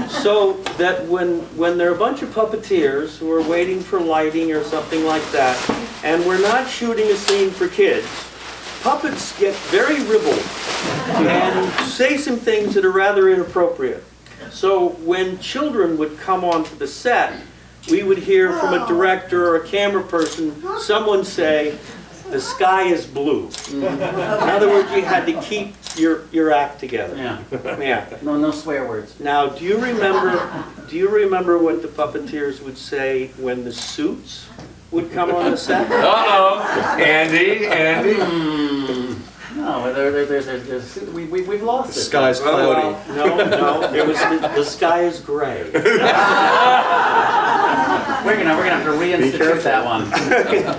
So that when there are a bunch of puppeteers who are waiting for lighting or something like that, and we're not shooting a scene for kids, puppets get very ribald and say some things that are rather inappropriate. So when children would come onto the set, we would hear from a director or a camera person, someone say, "The sky is blue." In other words, you had to keep your act together. Yeah. Yeah. No swear words. Now, do you remember what the puppeteers would say when the suits would come on the set? Uh-oh, Andy. No, we've lost The it. sky's cloudy. No, it was the sky is gray. We're gonna have to reinstitute that one.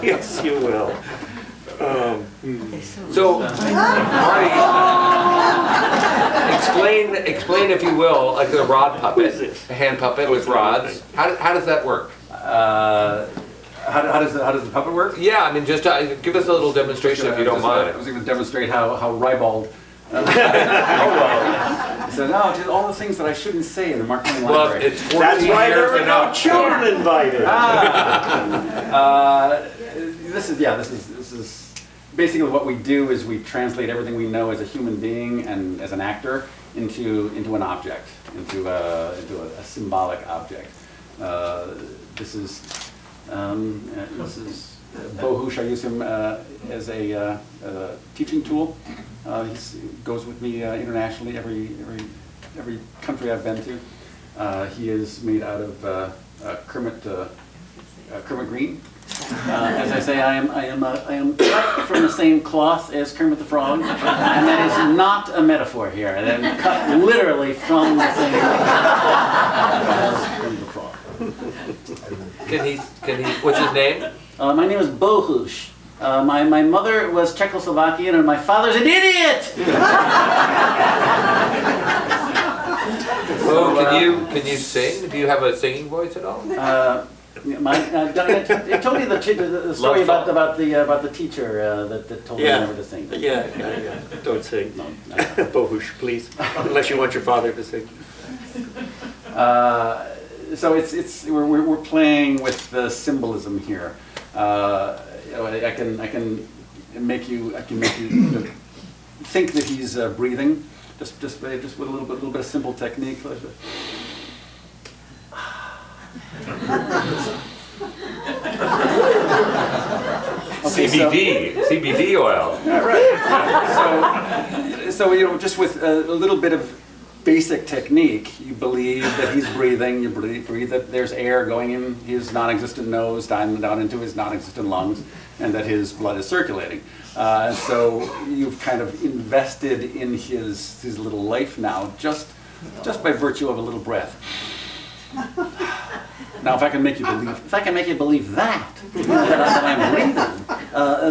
Yes, you will. So, Marty, explain if you will, like the rod puppet, a hand puppet with rods. How does that work? How does the puppet work? Yeah, I mean, just give us a little demonstration if you don't mind. I was going to demonstrate how ribald. So no, just all the things that I shouldn't say in the Mark Twain Well, Library. it's 14 That's why there years were and no up. children invited. This is basically what we do is we translate everything we know as a human being and as an actor into an object, into a symbolic object. This is Bohush. I use him as a teaching tool. He goes with me internationally every country I've been to. He is made out of Kermit green. As I say, I am cut from the same cloth as Kermit the Frog, and that is not a metaphor here. I am cut literally from the same cloth as Kermit the Frog. Can he, what's his name? My name is Bohush. My mother was Czechoslovakian and my father's an idiot! Oh, can you sing? Do you have a singing voice at all? I told you the story about the teacher that told me never to sing. Yeah. Don't sing. No. Bohush, please. Unless you want your father to sing. So we're playing with the symbolism here. I can make you think that he's breathing, just with a little bit of simple technique. Okay, CBD oil. Yeah, right. So just with a little bit of basic technique, you believe that he's breathing. You believe that there's air going in his non-existent nose down into his non-existent lungs, and that his blood is circulating. So you've kind of invested in his little life now, just by virtue of a little breath. Now, if I can make you believe that I'm breathing,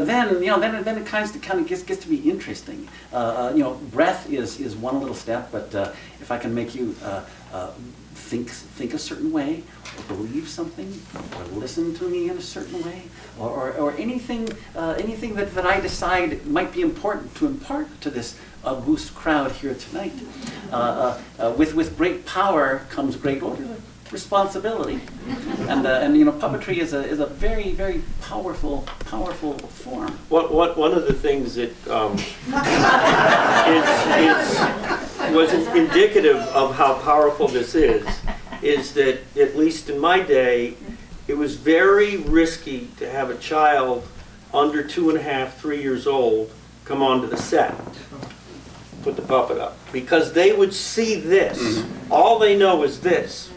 then it kind of gets to be interesting. Breath is one little step, but if I can make you think a certain way, or believe something, or listen to me in a certain way, or anything that I decide might be important to impart to this august crowd here tonight. With great power comes great responsibility, and puppetry is a very, very powerful form. One of the things that was indicative of how powerful this is that, at least in my day, it was very risky to have a child under 2.5, 3 years old come onto the set, put the puppet up, because they would see this. Mm-hmm. All they know is this.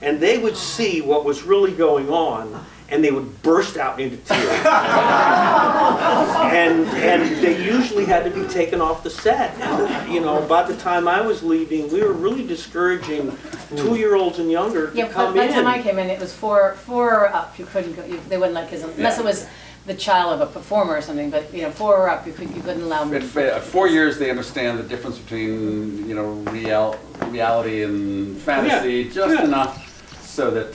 And they would see what was really going on, and they would burst out into tears. and they usually had to be taken off the set. And, by the time I was leaving, we were really discouraging 2-year-olds and younger to come by in. the time I came in, it was 4 or up. You couldn't go. They wouldn't let kids, unless it was the child of a performer or something. But 4 or up, you couldn't allow them. At 4 years, they understand the difference between reality and fantasy just enough. So that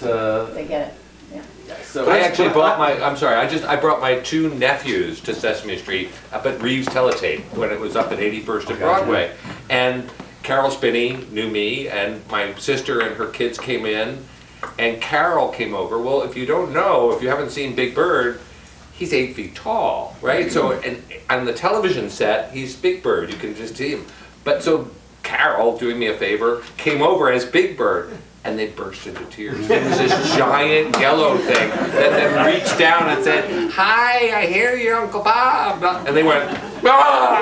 they get it. Yeah. So I actually brought I brought my 2 nephews to Sesame Street up at Reeves Teletape when it was up at 81st and Broadway, and Carol Spinney knew me, and my sister and her kids came in, and Carol came over. Well, if you don't know, if you haven't seen Big Bird, he's 8 feet tall, right? So, and on the television set, he's Big Bird. You can just see him. But so Carol, doing me a favor, came over as Big Bird, and they burst into tears. It was this giant yellow thing that then reached down and said, "Hi, I hear you, Uncle Bob." And they went, "Ah!"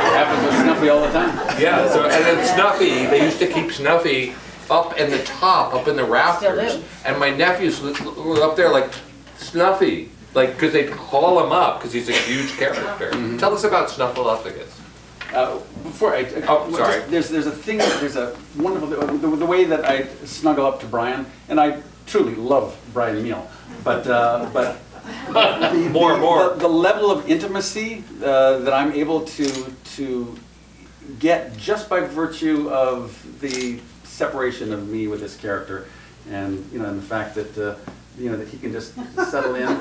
It happens with Snuffy all the time. Yeah, so, and then Snuffy, they used to keep Snuffy up in the top, up in the rafters. Still do. And my nephews were up there like, "Snuffy," like, because they'd call him up, because he's a huge character. Tell us about Snuffleupagus. Before I, sorry. there's a thing, there's a wonderful, the way that I snuggle up to Brian, and I truly love Brian Meehl, but the level of intimacy that I'm able to get just by virtue of the separation of me with this character, and and the fact that that he can just settle in. So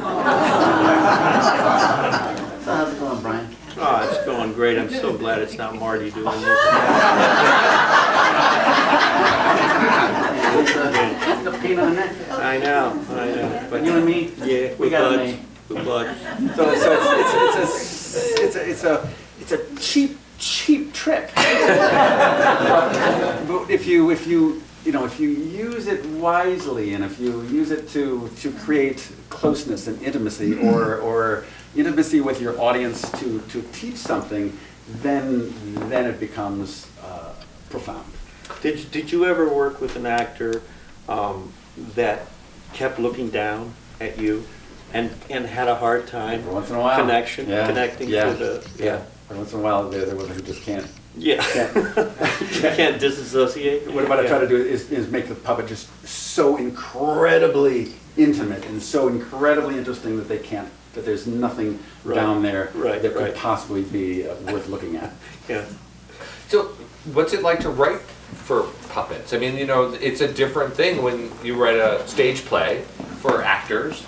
how's it going, Brian? Oh, it's going great. I'm so glad it's not Marty doing this. The pain on the neck. I know. But you and me, Yeah, we got an A. We're buds. So it's a cheap trick. But if you use it wisely, and if you use it to create closeness and intimacy, or intimacy with your audience to teach something, then it becomes profound. Did you ever work with an actor that kept looking down at you and had a hard time Every once in a while. connecting Yeah. to the Every once in a while, there was one who just can't. can't disassociate? What I try to do is make the puppet just so incredibly intimate and so incredibly interesting that there's nothing down there that could possibly be worth looking at. Yeah. So, what's it like to write for puppets? I mean, it's a different thing when you write a stage play for actors,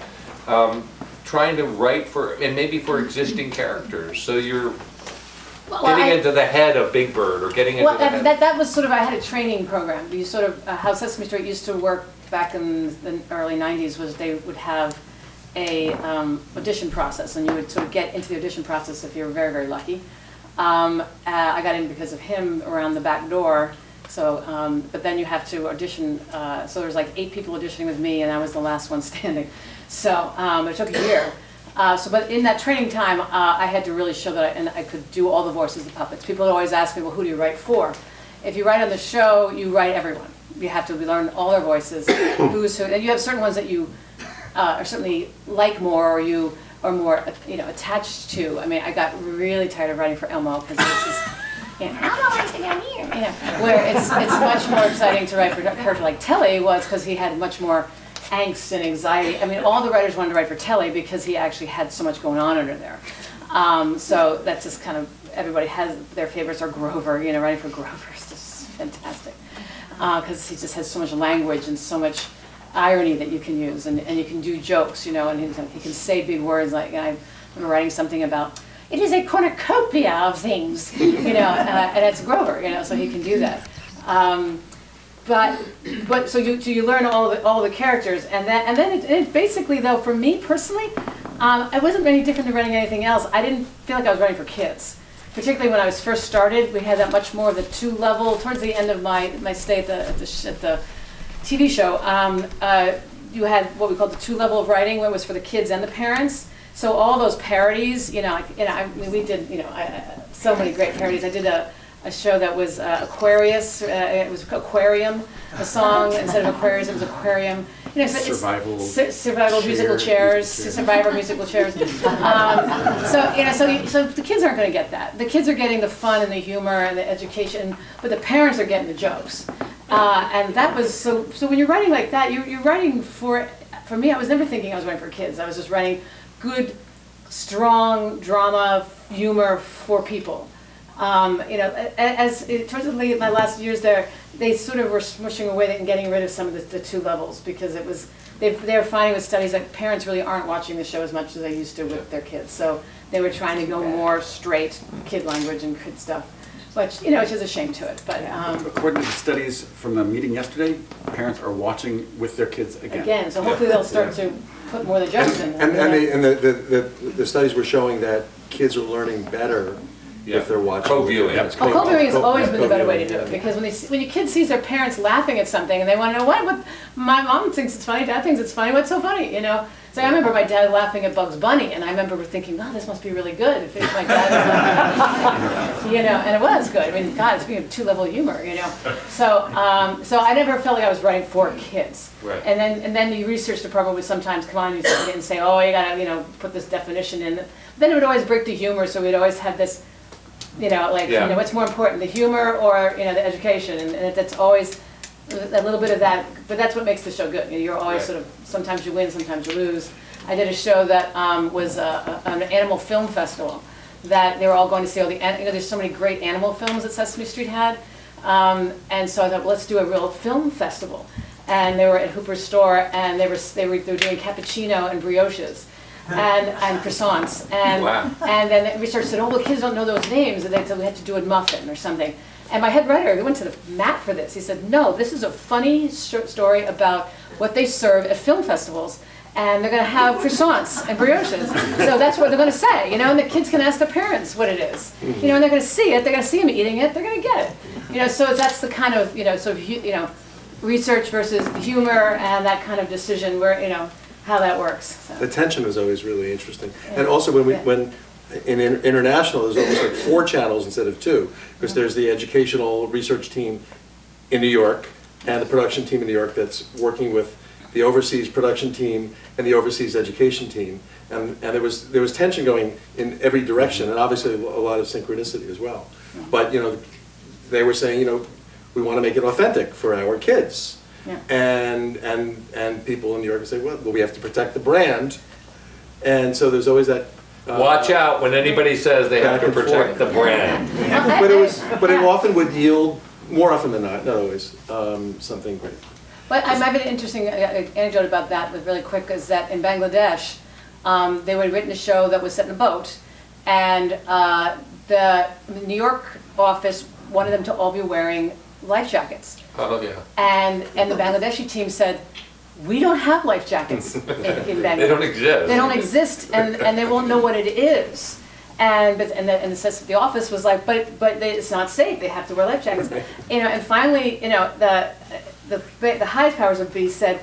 trying to write for, and maybe for existing characters. So you're getting into the head of Big Bird, or getting into the head. That was sort of, I had a training program. You sort of, how Sesame Street used to work back in the early 90s was they would have a audition process, and you would sort of get into the audition process if you were very, very lucky. I got in because of him around the back door. So, but then you have to audition. So there's like 8 people auditioning with me, and I was the last one standing. So it took a year. But in that training time, I had to really show that I could do all the voices of puppets. People would always ask me, well, who do you write for? If you write on the show, you write everyone. You have to learn all their voices, who's who, and you have certain ones that you are certainly like more, or you are more attached to. I mean, I got really tired of writing for Elmo, because this is, Elmo likes to down here, where it's much more exciting to write for a character like Telly was, because he had much more angst and anxiety. I mean, all the writers wanted to write for Telly because he actually had so much going on under there. So that's just kind of, everybody has their favorites are Grover. Writing for Grover is just fantastic, because he just has so much language and so much irony that you can use, and you can do jokes, and he can say big words like, I'm writing something about, it is a cornucopia of things, and it's Grover, so he can do that. But so you learn all the characters, and then it basically, though, for me personally, it wasn't any different than writing anything else. I didn't feel like I was writing for kids, particularly when I was first started. We had that much more of the 2-level towards the end of my stay at the TV show. You had what we called the 2-level of writing, where it was for the kids and the parents. So all those parodies, we did so many great parodies. I did a show that was Aquarius. It was Aquarium, a song. Instead of Aquarius, it was Aquarium. Survival musical chairs. Survivor musical chairs. So the kids aren't going to get that. The kids are getting the fun and the humor and the education, but the parents are getting the jokes. And that was so when you're writing like that, you're writing for me. I was never thinking I was writing for kids. I was just writing good, strong drama, humor for people. Towards my last years there, they sort of were smushing away and getting rid of some of the 2 levels, because they're finding with studies that parents really aren't watching the show as much as they used to with their kids. So they were trying to go more straight kid language and kid stuff, which which is a shame to it. But according to the studies from the meeting yesterday, parents are watching with their kids again. So hopefully they'll start to put more of the jokes in. And the studies were showing that kids are learning better if they're watching. Co-viewing. It's Oh, co-viewing has always been the better way to do co-viewing. it, because when your kid sees their parents laughing at something and they want to know what my mom thinks it's funny, dad thinks it's funny, what's so funny, you know? So I remember my dad laughing at Bugs Bunny, and I remember thinking, oh, this must be really good. If my dad is like, you know, and it was good. I mean, God, it's being 2-level humor, you know. So I never felt like I was writing for kids. Right. And then the research department would sometimes come on and say, oh, you gotta, you know, put this definition in. Then it would always break the humor, so we'd always have this, you know, like, Yeah. you know, what's more important, the humor or, you know, the education, and that's always a little bit of that, but that's what makes the show good. You know, you're always Right. sort of, sometimes you win, sometimes you lose. I did a show that was an animal film festival, that they were all going to see all the, you know, there's so many great animal films that Sesame Street had, and so I thought, well, let's do a real film festival. And they were at Hooper's store, and they were doing cappuccino and brioches. And croissants, and Wow. and then the research said, oh, well, kids don't know those names, and they said we had to do a muffin or something. And my head writer, we went to the mat for this. He said, no, this is a funny short story about what they serve at film festivals, and they're going to have croissants and brioches. So that's what they're going to say, you know, and the kids can ask their parents what it is, you know, and they're going to see it, they're going to see them eating it, they're going to get it, you know. So that's the kind of, you know, sort of, you know, research versus humor and that kind of decision where, you know, how that works. So. The tension was always really interesting. Yeah. And also Yeah. when in international, there's almost like 4 channels instead of 2, because there's the educational research team in New York and the production team in New York that's working with the overseas production team and the overseas education team. And there was tension going in every direction, and obviously a lot of synchronicity as well. But, you know, they were saying, you know, we want to make it authentic for our kids. Yeah. And people in New York would say, well, we have to protect the brand. And so there's always that. Watch out when anybody says they have back to and protect forth. the brand. But it often would yield, more often than not always, something great. But I have an interesting anecdote about that, but really quick, is that in Bangladesh, they had written a show that was set in a boat, and the New York office wanted them to all be wearing life jackets. Oh, yeah. And the Bangladeshi team said, we don't have life jackets in Bangladesh. They don't exist. They don't exist, and they won't know what it is. And the office was like, but it's not safe. They have to wear life jackets. You know, and finally, you know, the highest powers of be said,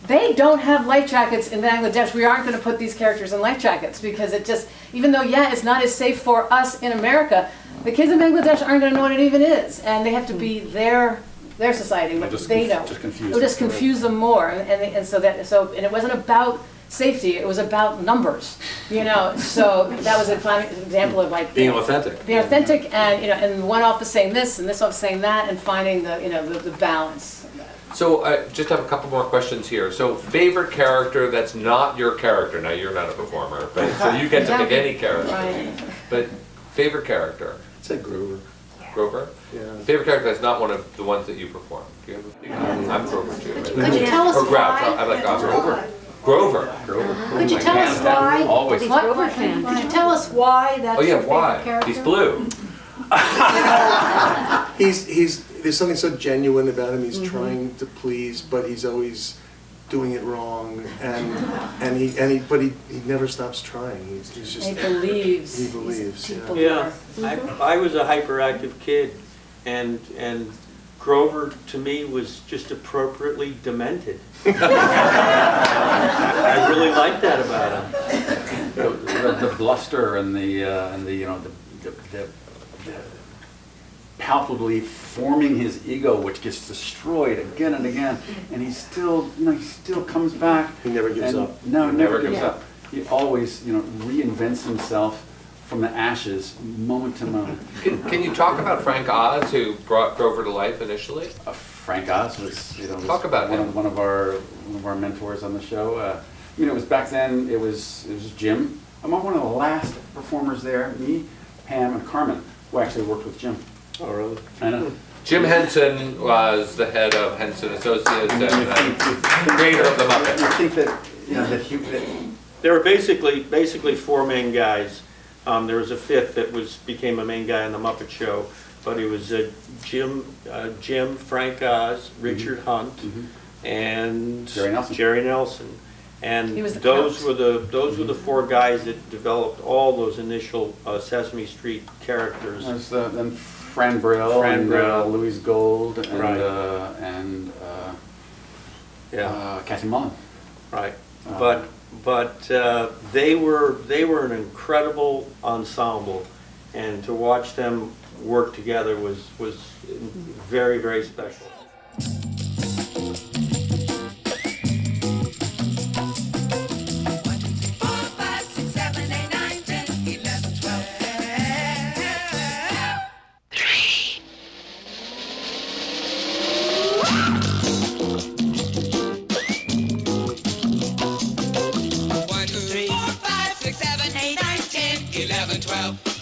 they don't have life jackets in Bangladesh. We aren't going to put these characters in life jackets, because it just, even though, yeah, it's not as safe for us in America, the kids in Bangladesh aren't going to know what it even is, and they have to be their society, but they don't. It'll just confuse them more, and so it wasn't about safety, it was about numbers, you know. So that was an example of like Being authentic. being authentic, and you know, and one office saying this and this office saying that, and finding the balance. So I just have a couple more questions here. So favorite character that's not your character. Now you're not a performer, but so you get to pick any character. Right. But favorite character. I'd say Grover. Grover? Yeah. Favorite character that's not one of the ones that you perform. Do you have I'm Grover too. Right? Could you tell us Or Grouch. why? I like Grover. Grover. Could you tell us why? Always. He's Grover fan. Could you tell us why that's Oh yeah, your favorite why? character? He's blue. There's something so genuine about him. He's trying to please, but he's always doing it wrong, and he never stops trying. He's just. He believes. He believes. He's a deep Yeah. believer. I was a hyperactive kid, and Grover to me was just appropriately demented. I really liked that about him. The bluster and the you know the palpably forming his ego, which gets destroyed again and again, and he still comes back. He never gives and up. No, never gives Yeah. up. He always reinvents himself from the ashes, moment to moment. Can you talk about Frank Oz, who brought Grover to life initially? Frank Oz was Talk about him. one of our mentors on the show. It was back then. It was Jim. I'm one of the last performers there. Me, Pam, and Carmen, who actually worked with Jim. Oh, really? I know. Jim Henson was the head of Henson Associates and creator of the Muppet. You think that There were basically 4 main guys. There was a 5th that became a main guy on the Muppet Show, but it was Jim, Frank Oz, Richard Hunt, and Jerry Nelson. Jerry Nelson. And He was the those count. were the four guys that developed all those initial Sesame Street characters. There's then Fran Brill Fran and Brill. Louise Gold and Right. Kathy Mullen. Right, but they were an incredible ensemble, and to watch them work together was very, very special. 11, 12.